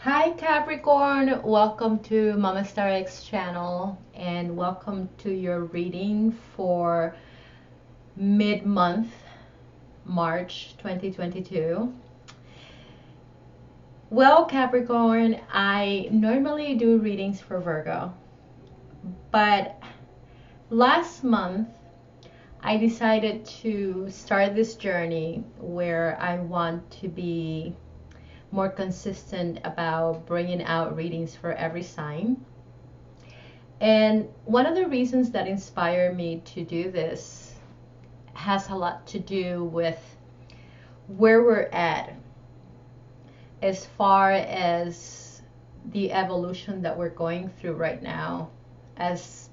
Hi Capricorn, welcome to Mama Star X channel and welcome to your reading for mid-month March 2022. Well, Capricorn, I normally do readings for Virgo, but last month I decided to start this journey where I want to be more consistent about bringing out readings for every sign. And one of the reasons that inspired me to do this has a lot to do with where we're at as far as the evolution that we're going through right now as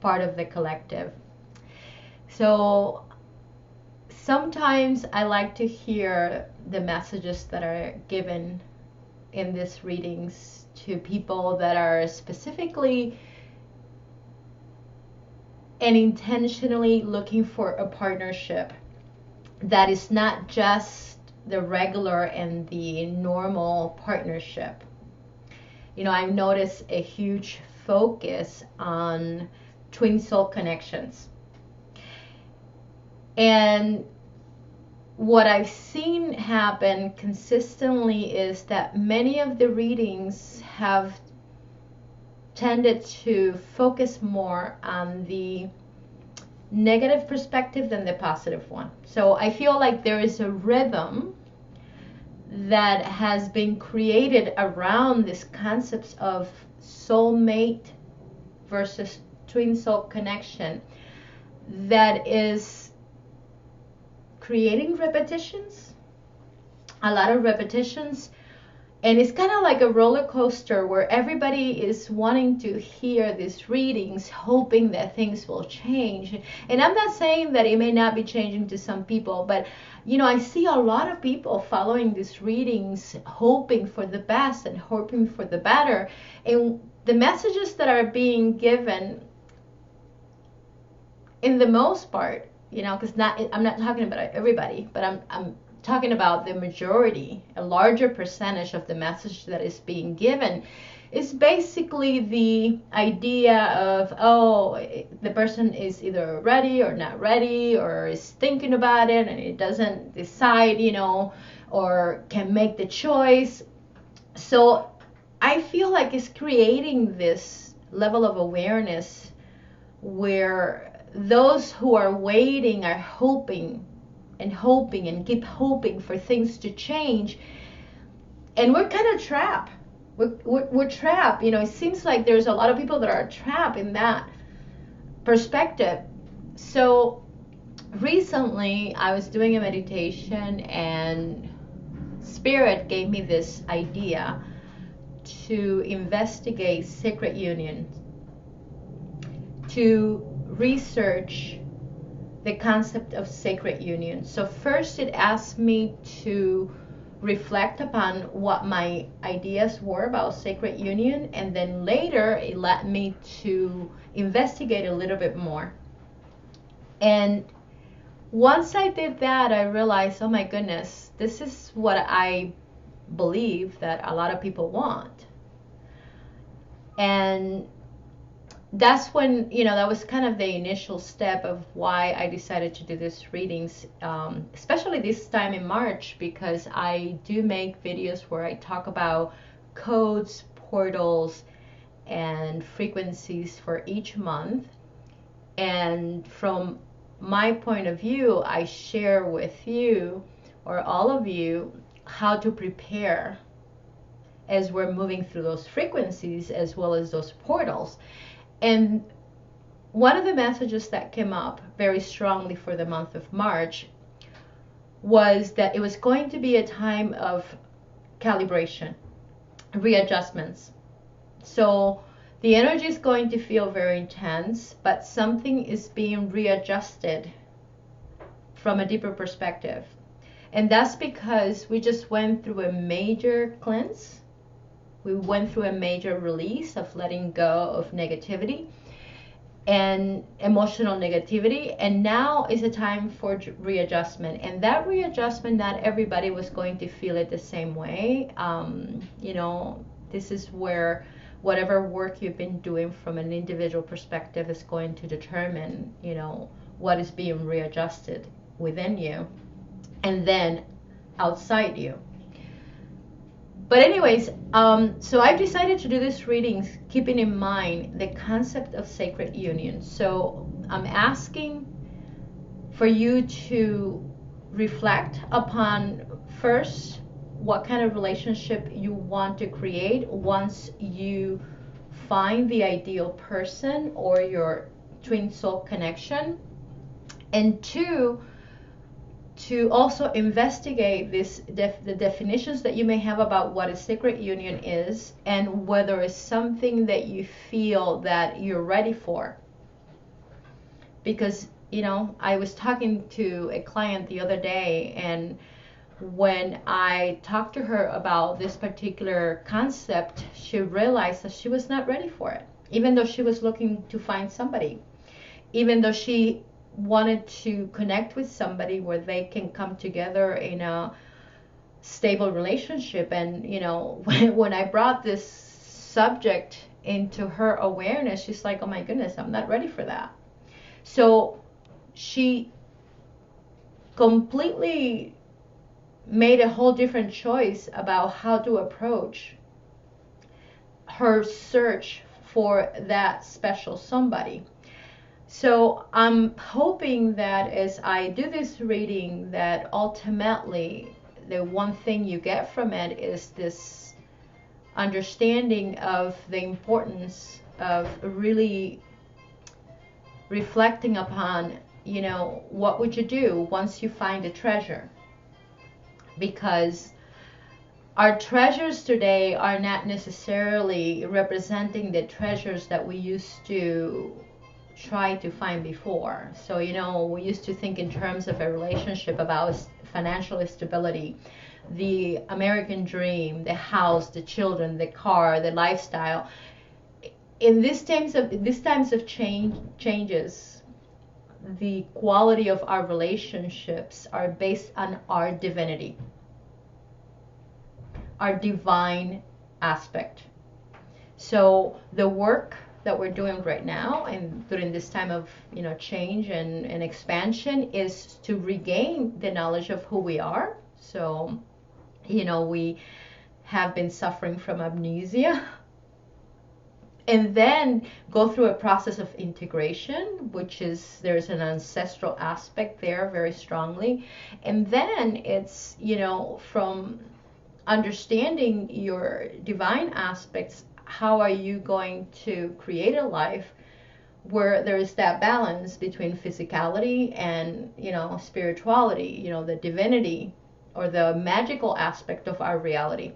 part of the collective. So sometimes I like to hear the messages that are given in these readings to people that are specifically and intentionally looking for a partnership that is not just the regular and the normal partnership. You know, I've noticed a huge focus on twin soul connections. And what I've seen happen consistently is that many of the readings have tended to focus more on the negative perspective than the positive one. So I feel like there is a rhythm that has been created around these concepts of soulmate versus twin soul connection that is creating repetitions, a lot of repetitions, and it's kind of like a roller coaster where everybody is wanting to hear these readings hoping that things will change. And I'm not saying that it may not be changing to some people, but you know, I see a lot of people following these readings hoping for the best and hoping for the better, and the messages that are being given in the most part, you know, because I'm not talking about everybody, but I'm talking about the majority, a larger percentage of the message that is being given is basically the idea of, oh, the person is either ready or not ready, or is thinking about it and it doesn't decide, you know, or can make the choice. So I feel like it's creating this level of awareness where those who are waiting are hoping and keep hoping for things to change, and we're kind of trapped. We're trapped. You know, it seems like there's a lot of people that are trapped in that perspective. So recently I was doing a meditation and Spirit gave me this idea to investigate sacred union, to research the concept of sacred union. So first it asked me to reflect upon what my ideas were about sacred union, and then later it led me to investigate a little bit more. And once I did that, I realized, oh my goodness, this is what I believe that a lot of people want. And that's when, you know, that was kind of the initial step of why I decided to do these readings, especially this time in March, because I do make videos where I talk about codes, portals, and frequencies for each month. And from my point of view, I share with you, or all of you, how to prepare as we're moving through those frequencies as well as those portals. And one of the messages that came up very strongly for the month of March was that it was going to be a time of calibration, readjustments. So the energy is going to feel very intense, but something is being readjusted from a deeper perspective. And that's because we just went through a major cleanse. We went through a major release of letting go of negativity and emotional negativity, and now is a time for readjustment. And that readjustment, not everybody was going to feel it the same way. You know, This is where whatever work you've been doing from an individual perspective is going to determine, you know, what is being readjusted within you and then outside you. But anyways, so I've decided to do this reading keeping in mind the concept of sacred union. So I'm asking for you to reflect upon first what kind of relationship you want to create once you find the ideal person or your twin soul connection. And two, to also investigate the definitions that you may have about what a sacred union is and whether it's something that you feel that you're ready for. Because, you know, I was talking to a client the other day, and when I talked to her about this particular concept, she realized that she was not ready for it, even though she was looking to find somebody, even though she wanted to connect with somebody where they can come together in a stable relationship. And, you know, when I brought this subject into her awareness, she's like, oh my goodness, I'm not ready for that. So she completely made a whole different choice about how to approach her search for that special somebody. So I'm hoping that as I do this reading, that ultimately the one thing you get from it is this understanding of the importance of really reflecting upon, you know, what would you do once you find a treasure? Because our treasures today are not necessarily representing the treasures that we used to try to find before. So, you know, we used to think in terms of a relationship about financial stability, the American dream, the house, the children, the car, the lifestyle. In these times of changes, the quality of our relationships are based on our divinity, our divine aspect. So the work that we're doing right now and during this time of, you know, change and expansion is to regain the knowledge of who we are. So, you know, we have been suffering from amnesia, and then go through a process of integration, which is, there's an ancestral aspect there very strongly. And then it's, you know, from understanding your divine aspects, how are you going to create a life where there is that balance between physicality and, you know, spirituality, you know, the divinity or the magical aspect of our reality.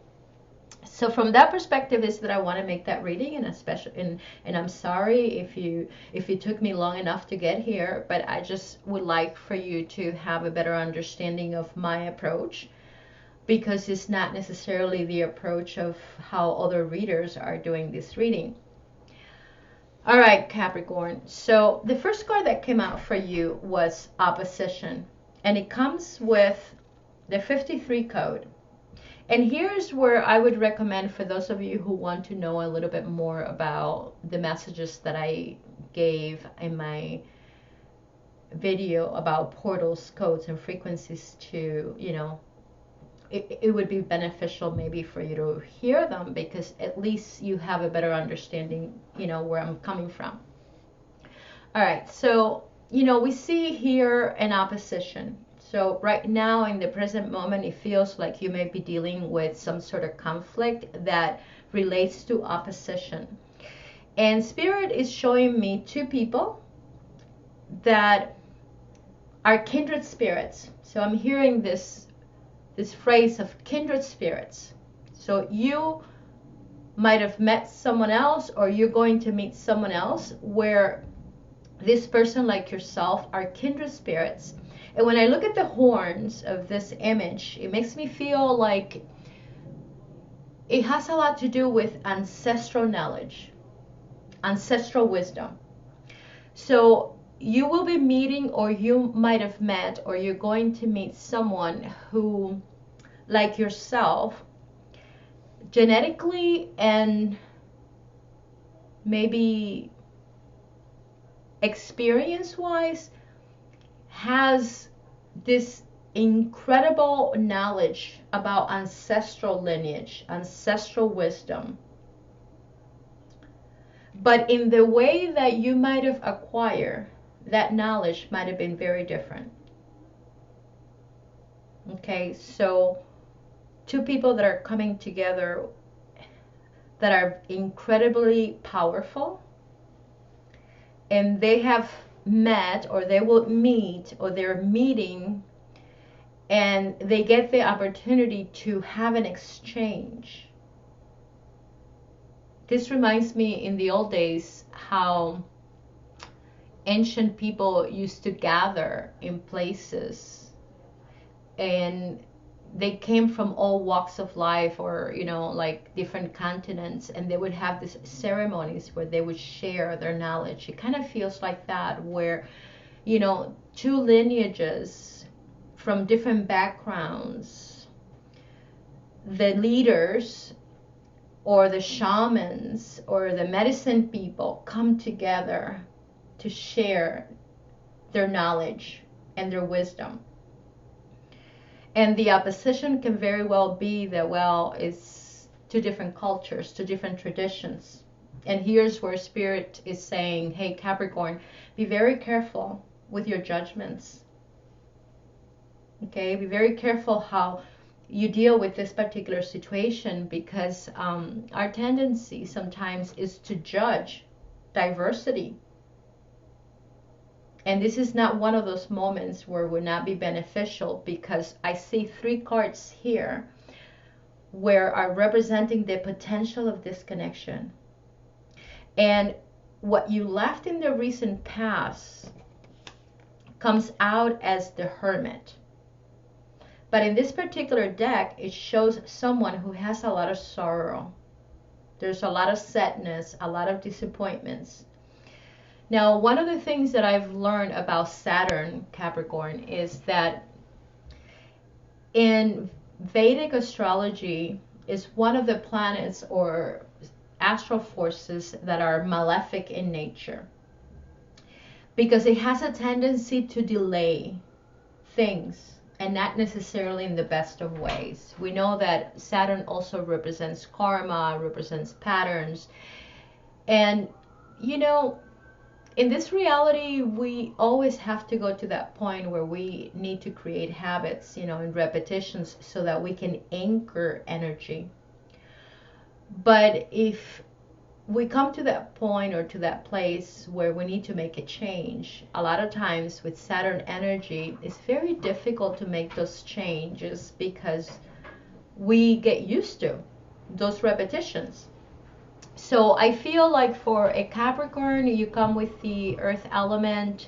So from that perspective is that I want to make that reading, and especially, and I'm sorry if you took me long enough to get here, but I just would like for you to have a better understanding of my approach, because it's not necessarily the approach of how other readers are doing this reading. All right, Capricorn. So the first card that came out for you was opposition, and it comes with the 53 code. And here's where I would recommend, for those of you who want to know a little bit more about the messages that I gave in my video about portals, codes, and frequencies, to, you know, it would be beneficial maybe for you to hear them, because at least you have a better understanding, you know, where I'm coming from. All right, so, you know, we see here an opposition. So right now, in the present moment, it feels like you may be dealing with some sort of conflict that relates to opposition. And Spirit is showing me two people that are kindred spirits. So I'm hearing this phrase of kindred spirits. So you might have met someone else, or you're going to meet someone else where this person, like yourself, are kindred spirits. And when I look at the horns of this image, it makes me feel like it has a lot to do with ancestral knowledge, ancestral wisdom. So you will be meeting, or you might have met, or you're going to meet someone who, like yourself, genetically and maybe experience-wise has this incredible knowledge about ancestral lineage, ancestral wisdom. But in the way that you might have acquired that knowledge might have been very different. Okay, so two people that are coming together that are incredibly powerful, and they have met, or they will meet, or they're meeting, and they get the opportunity to have an exchange. This reminds me in the old days how ancient people used to gather in places, and they came from all walks of life, or like different continents, and they would have these ceremonies where they would share their knowledge. It kind of feels like that, where two lineages from different backgrounds, the leaders or the shamans or the medicine people come together to share their knowledge and their wisdom. And the opposition can very well be that, well, it's two different cultures, two different traditions. And here's where Spirit is saying, hey, Capricorn, be very careful with your judgments. Okay, be very careful how you deal with this particular situation, because our tendency sometimes is to judge diversity. And this is not one of those moments where it would not be beneficial, because I see 3 cards here where are representing the potential of disconnection. And what you left in the recent past comes out as the Hermit. But in this particular deck, it shows someone who has a lot of sorrow. There's a lot of sadness, a lot of disappointments. Now, one of the things that I've learned about Saturn, Capricorn, is that in Vedic astrology is one of the planets or astral forces that are malefic in nature, because it has a tendency to delay things, and not necessarily in the best of ways. We know that Saturn also represents karma, represents patterns. And, in this reality, we always have to go to that point where we need to create habits, and repetitions, so that we can anchor energy. But if we come to that point or to that place where we need to make a change, a lot of times with Saturn energy, it's very difficult to make those changes, because we get used to those repetitions. So I feel like for a Capricorn, you come with the earth element,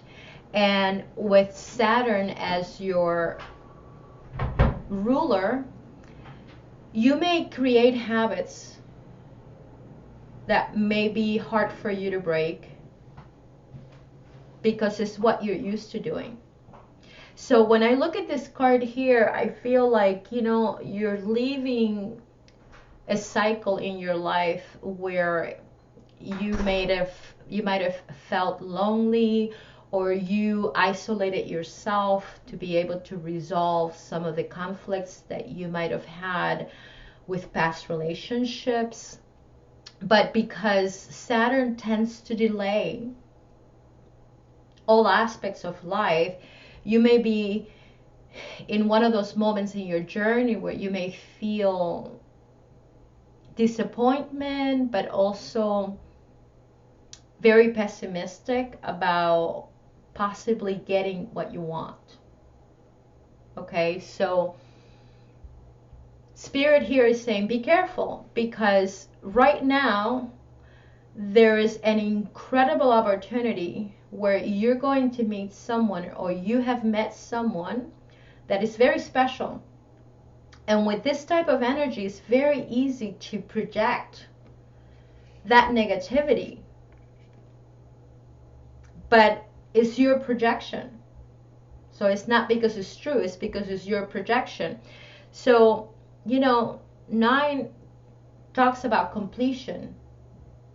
and with Saturn as your ruler, you may create habits that may be hard for you to break, because it's what you're used to doing. So when I look at this card here, I feel like, you're leaving a cycle in your life where you might have felt lonely, or you isolated yourself to be able to resolve some of the conflicts that you might have had with past relationships. But because Saturn tends to delay all aspects of life, you may be in one of those moments in your journey where you may feel disappointment, but also very pessimistic about possibly getting what you want. Okay, so Spirit here is saying be careful, because right now there is an incredible opportunity where you're going to meet someone, or you have met someone that is very special. And with this type of energy, it's very easy to project that negativity. But it's your projection. So it's not because it's true, it's because it's your projection. So, 9 talks about completion.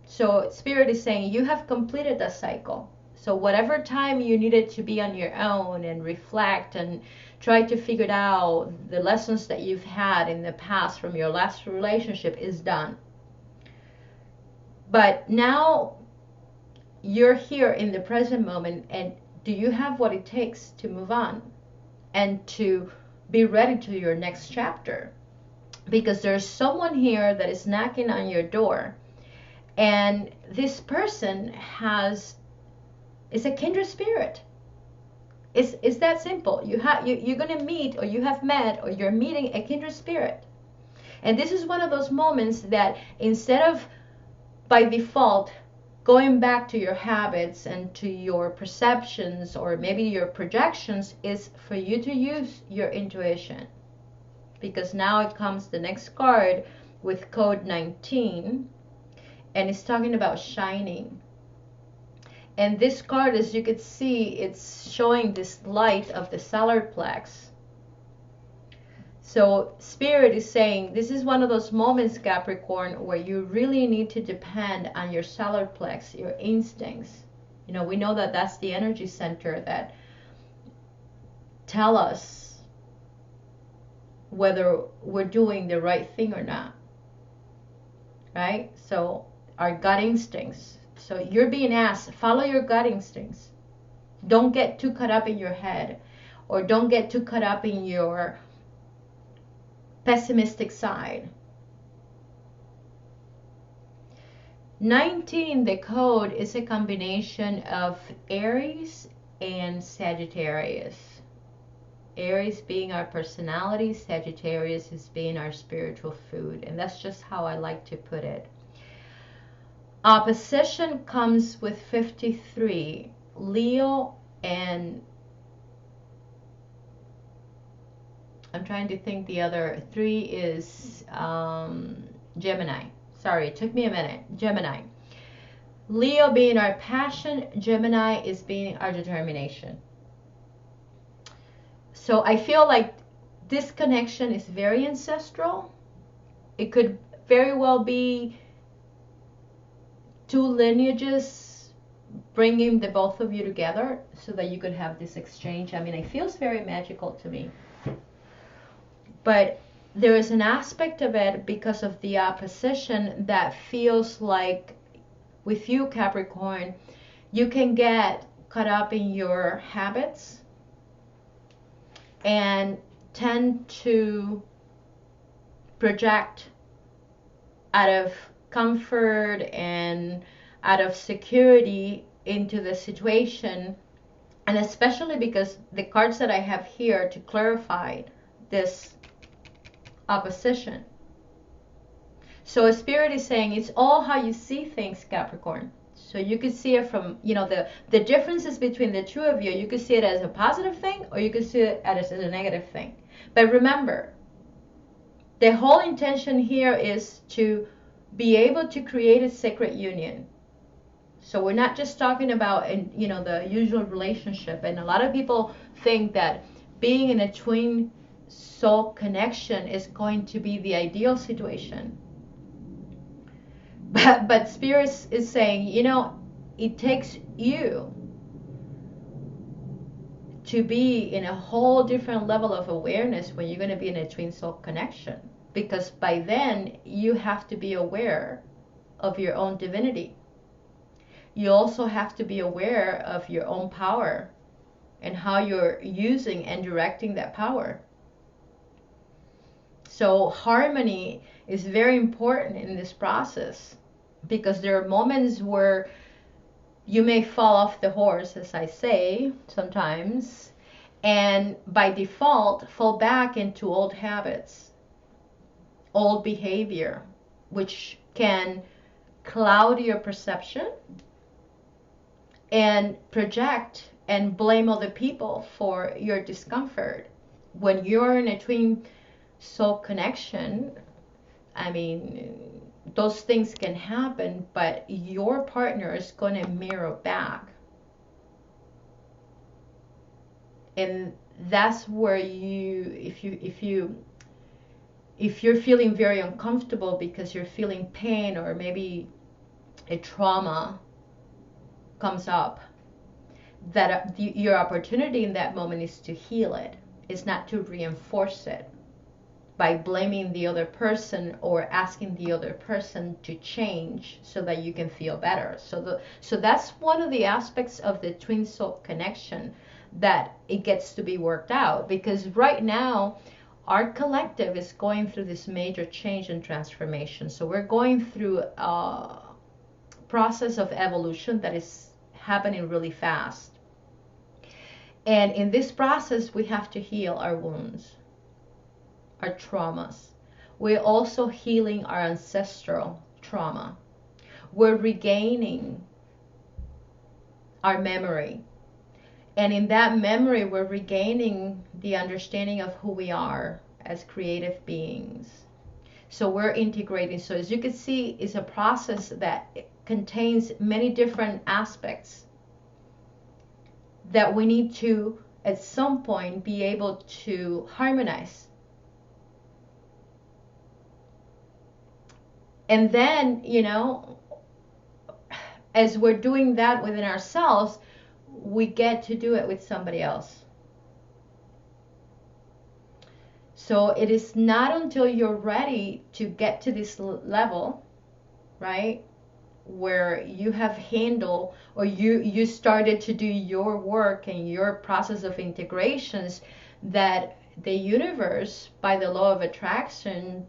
So Spirit is saying you have completed the cycle. So whatever time you needed to be on your own and reflect and try to figure out the lessons that you've had in the past from your last relationship is done. But now you're here in the present moment, and do you have what it takes to move on and to be ready to your next chapter? Because there's someone here that is knocking on your door, and this person is a kindred spirit. It's that simple. You're going to meet, or you have met, or you're meeting a kindred spirit. And this is one of those moments that instead of by default going back to your habits and to your perceptions or maybe your projections, is for you to use your intuition. Because now it comes the next card with code 19, and it's talking about shining. And this card, as you can see, it's showing this light of the solar plex. So Spirit is saying this is one of those moments, Capricorn, where you really need to depend on your solar plex, your instincts. You know, we know that that's the energy center that tell us whether we're doing the right thing or not, right? So our gut instincts. So you're being asked, follow your gut instincts. Don't get too caught up in your head, or don't get too caught up in your pessimistic side. 19, the code, is a combination of Aries and Sagittarius. Aries being our personality, Sagittarius is being our spiritual food, and that's just how I like to put it. Opposition comes with 53, Leo, and I'm trying to think the other 3 is Gemini. Sorry, it took me a minute. Gemini. Leo being our passion, Gemini is being our determination. So I feel like this connection is very ancestral. It could very well be 2 lineages bringing the both of you together so that you could have this exchange. I mean, it feels very magical to me. But there is an aspect of it because of the opposition that feels like with you, Capricorn, you can get caught up in your habits and tend to project out of comfort and out of security into the situation. And especially because the cards that I have here to clarify this opposition. So Spirit is saying it's all how you see things, Capricorn. So you could see it from, you know, the differences between the two of you. You could see it as a positive thing, or you could see it as a negative thing. But remember, the whole intention here is to be able to create a sacred union. So we're not just talking about, you know, the usual relationship. And a lot of people think that being in a twin soul connection is going to be the ideal situation. But Spirit is saying, you know, it takes you to be in a whole different level of awareness when you're going to be in a twin soul connection. Because by then, you have to be aware of your own divinity. You also have to be aware of your own power and how you're using and directing that power. So harmony is very important in this process, because there are moments where you may fall off the horse, as I say sometimes, and by default fall back into old habits, old behavior, which can cloud your perception and project and blame other people for your discomfort. When you're in a twin soul connection, I mean, those things can happen, but your partner is going to mirror back. And that's where you, if you if you're feeling very uncomfortable because you're feeling pain, or maybe a trauma comes up, that your opportunity in that moment is to heal it. It's not to reinforce it by blaming the other person or asking the other person to change so that you can feel better. So that's one of the aspects of the twin soul connection, that it gets to be worked out, because right now our collective is going through this major change and transformation. So we're going through a process of evolution that is happening really fast. And in this process, we have to heal our wounds, our traumas. We're also healing our ancestral trauma. We're regaining our memory. And in that memory, we're regaining the understanding of who we are as creative beings. So we're integrating. So as you can see, it's a process that contains many different aspects that we need to, at some point, be able to harmonize. And then, you know, as we're doing that within ourselves, we get to do it with somebody else. So it is not until you're ready to get to this level, right, where you have handled, or you started to do your work and your process of integrations, that the universe, by the law of attraction,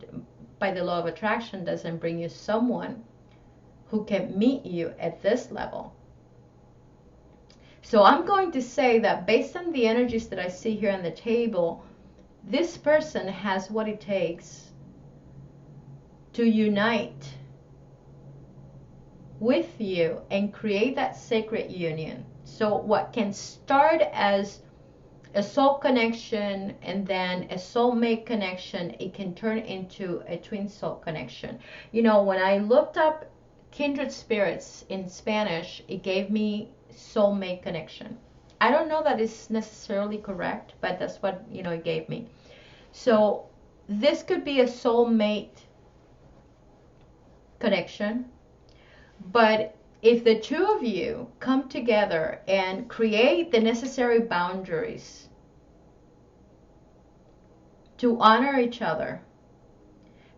doesn't bring you someone who can meet you at this level. So I'm going to say that based on the energies that I see here on the table, this person has what it takes to unite with you and create that sacred union. So what can start as a soul connection and then a soulmate connection, it can turn into a twin soul connection. You know, when I looked up kindred spirits in Spanish, it gave me soulmate connection. I don't know that it's necessarily correct, but that's what, you know, it gave me. So this could be a soulmate connection, but if the two of you come together and create the necessary boundaries to honor each other,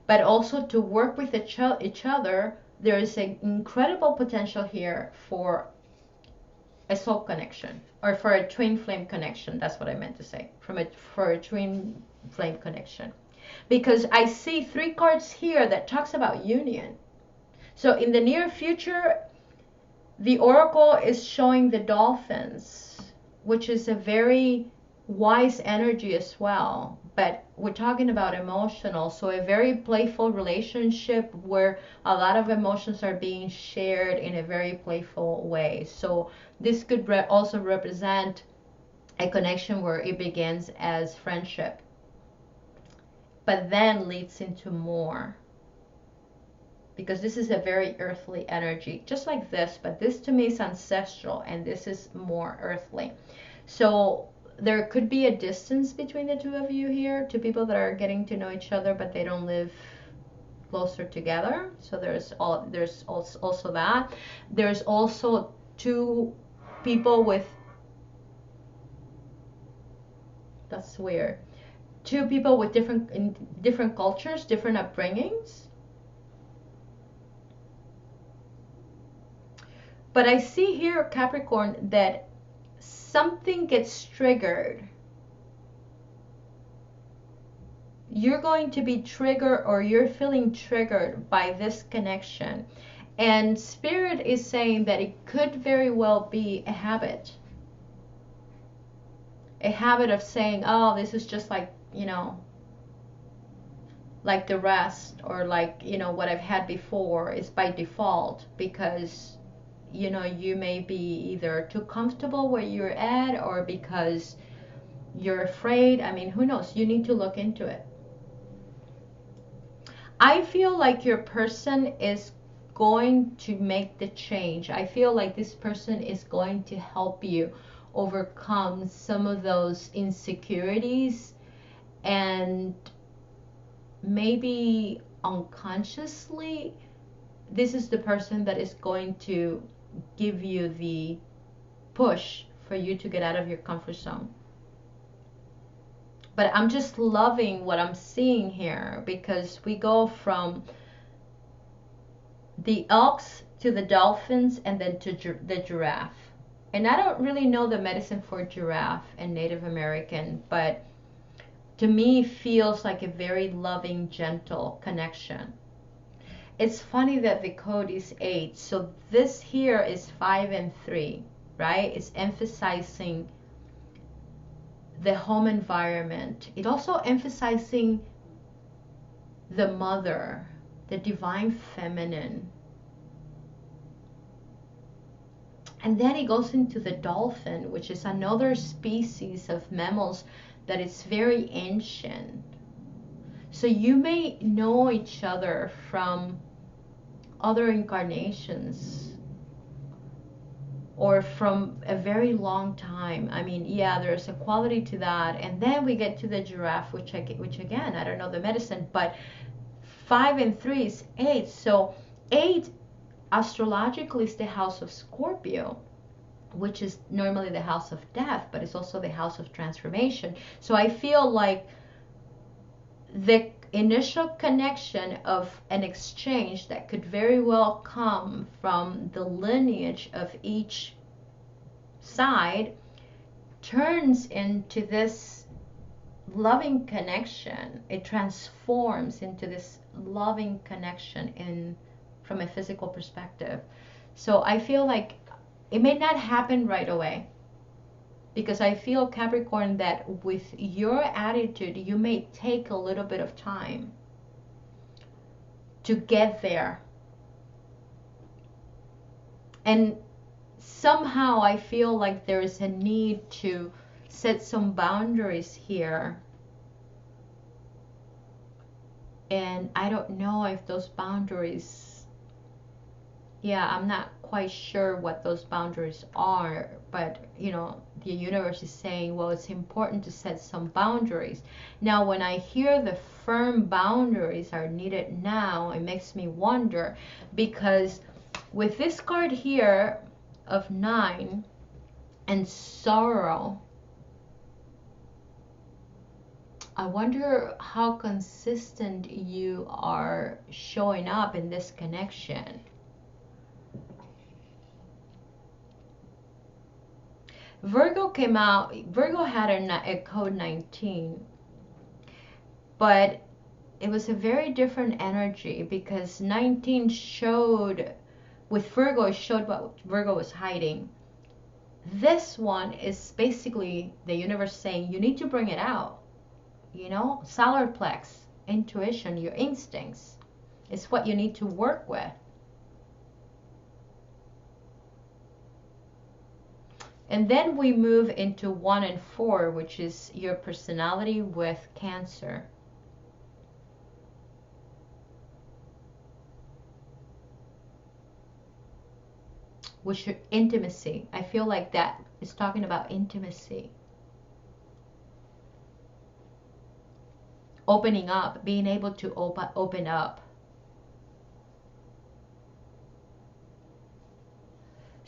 but also to work with each other, there is an incredible potential here for a soul connection, or for a twin flame connection. That's what I meant to say, for a twin flame connection, because I see 3 cards here that talks about union. So in the near future, the oracle is showing the dolphins, which is a very wise energy as well, but we're talking about emotional, so a very playful relationship where a lot of emotions are being shared in a very playful way. So this could also represent a connection where it begins as friendship, but then leads into more, because this is a very earthly energy, just like this, but this to me is ancestral and this is more earthly. So there could be a distance between the two of you here, two people that are getting to know each other, but they don't live closer together. So there's also that. There's also 2 people with, that's weird, 2 people with different cultures, different upbringings. But I see here, Capricorn, that something gets triggered. You're going to be triggered, or you're feeling triggered by this connection. And Spirit is saying that it could very well be a habit. A habit of saying, oh, this is just like, you know, like the rest, or like, you know, what I've had before is by default, because you know, you may be either too comfortable where you're at, or because you're afraid. I mean, who knows? You need to look into it. I feel like your person is going to make the change. I feel like this person is going to help you overcome some of those insecurities and maybe unconsciously, this is the person that is going to give you the push for you to get out of your comfort zone. But I'm just loving what I'm seeing here, because we go from the elks to the dolphins and then to the giraffe. And I don't really know the medicine for giraffe and Native American, but to me feels like a very loving, gentle connection. It's funny that the code is 8. So this here is 5 and 3, right? It's emphasizing the home environment. It also emphasizing the mother, the divine feminine. And then it goes into the dolphin, which is another species of mammals that is very ancient. So you may know each other from other incarnations or from a very long time. I mean, yeah, there's a quality to that. And then we get to the giraffe, which again, I don't know the medicine, but 5 and 3 is 8. So 8 astrologically is the house of Scorpio, which is normally the house of death, but it's also the house of transformation. So I feel like the initial connection of an exchange that could very well come from the lineage of each side turns into this loving connection. It transforms into this loving connection from a physical perspective. So I feel like it may not happen right away, because I feel, Capricorn, that with your attitude, you may take a little bit of time to get there. And somehow I feel like there is a need to set some boundaries here. And I don't know if those boundaries, yeah, I'm not quite sure what those boundaries are, but you know, the universe is saying, well, it's important to set some boundaries. Now, when I hear the firm boundaries are needed now, it makes me wonder, because with this card here of 9 and sorrow, I wonder how consistent you are showing up in this connection. Virgo came out, Virgo had a code 19, but it was a very different energy, because 19 showed, with Virgo, it showed what Virgo was hiding. This one is basically the universe saying, you need to bring it out. You know, solar plex, intuition, your instincts is what you need to work with. And then we move into 1 and 4, which is your personality with Cancer. Which is intimacy. I feel like that is talking about intimacy. Opening up, being able to open up.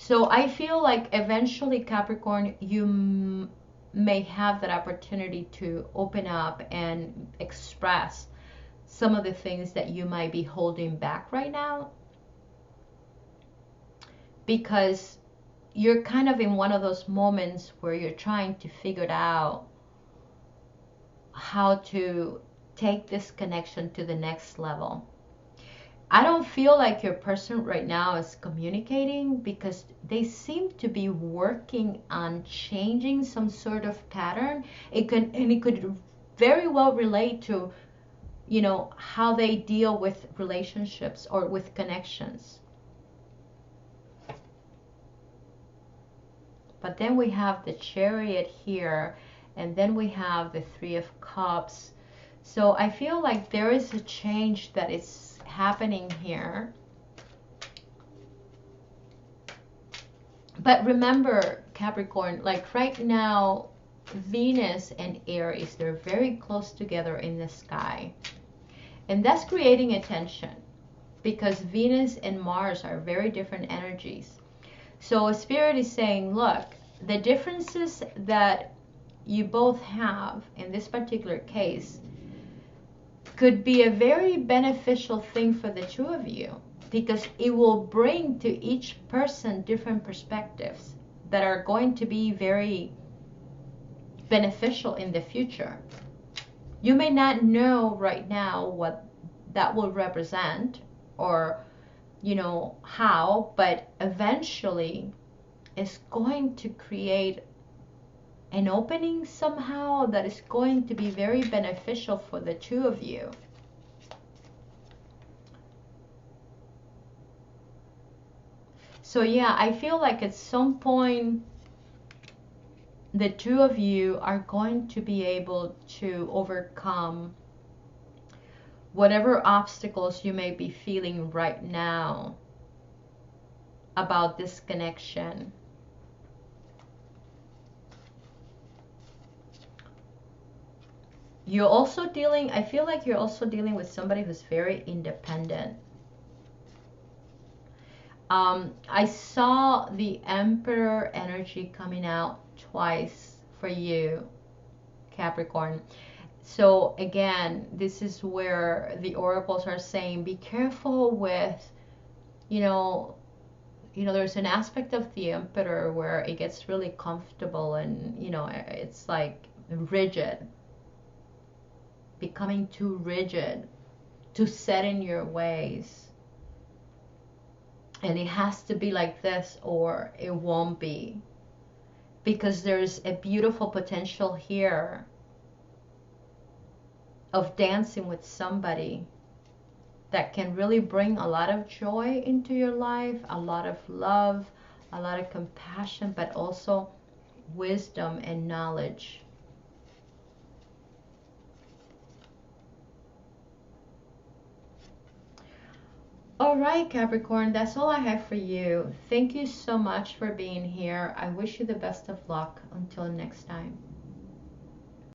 So I feel like eventually, Capricorn, you may have that opportunity to open up and express some of the things that you might be holding back right now, because you're kind of in one of those moments where you're trying to figure out how to take this connection to the next level. I don't feel like your person right now is communicating, because they seem to be working on changing some sort of pattern. It could very well relate to, you know, how they deal with relationships or with connections. But then we have the Chariot here, and then we have the 3 of Cups. So I feel like there is a change that is happening here. But remember, Capricorn, like right now, Venus and Aries, they're very close together in the sky. And that's creating a tension because Venus and Mars are very different energies. So Spirit is saying, look, the differences that you both have in this particular case could be a very beneficial thing for the two of you, because it will bring to each person different perspectives that are going to be very beneficial in the future. You may not know right now what that will represent or, you know, how, but eventually it's going to create an opening somehow that is going to be very beneficial for the two of you. So yeah, I feel like at some point the two of you are going to be able to overcome whatever obstacles you may be feeling right now about this connection. You're also dealing, I feel like you're also dealing with somebody who's very independent. I saw the Emperor energy coming out twice for you, Capricorn. So again, this is where the oracles are saying, be careful with, you know, there's an aspect of the Emperor where it gets really comfortable and, you know, it's like rigid, becoming too rigid, too set in your ways. And it has to be like this or it won't be. Because there's a beautiful potential here of dancing with somebody that can really bring a lot of joy into your life, a lot of love, a lot of compassion, but also wisdom and knowledge. All right, Capricorn, that's all I have for you. Thank you so much for being here. I wish you the best of luck. Until next time.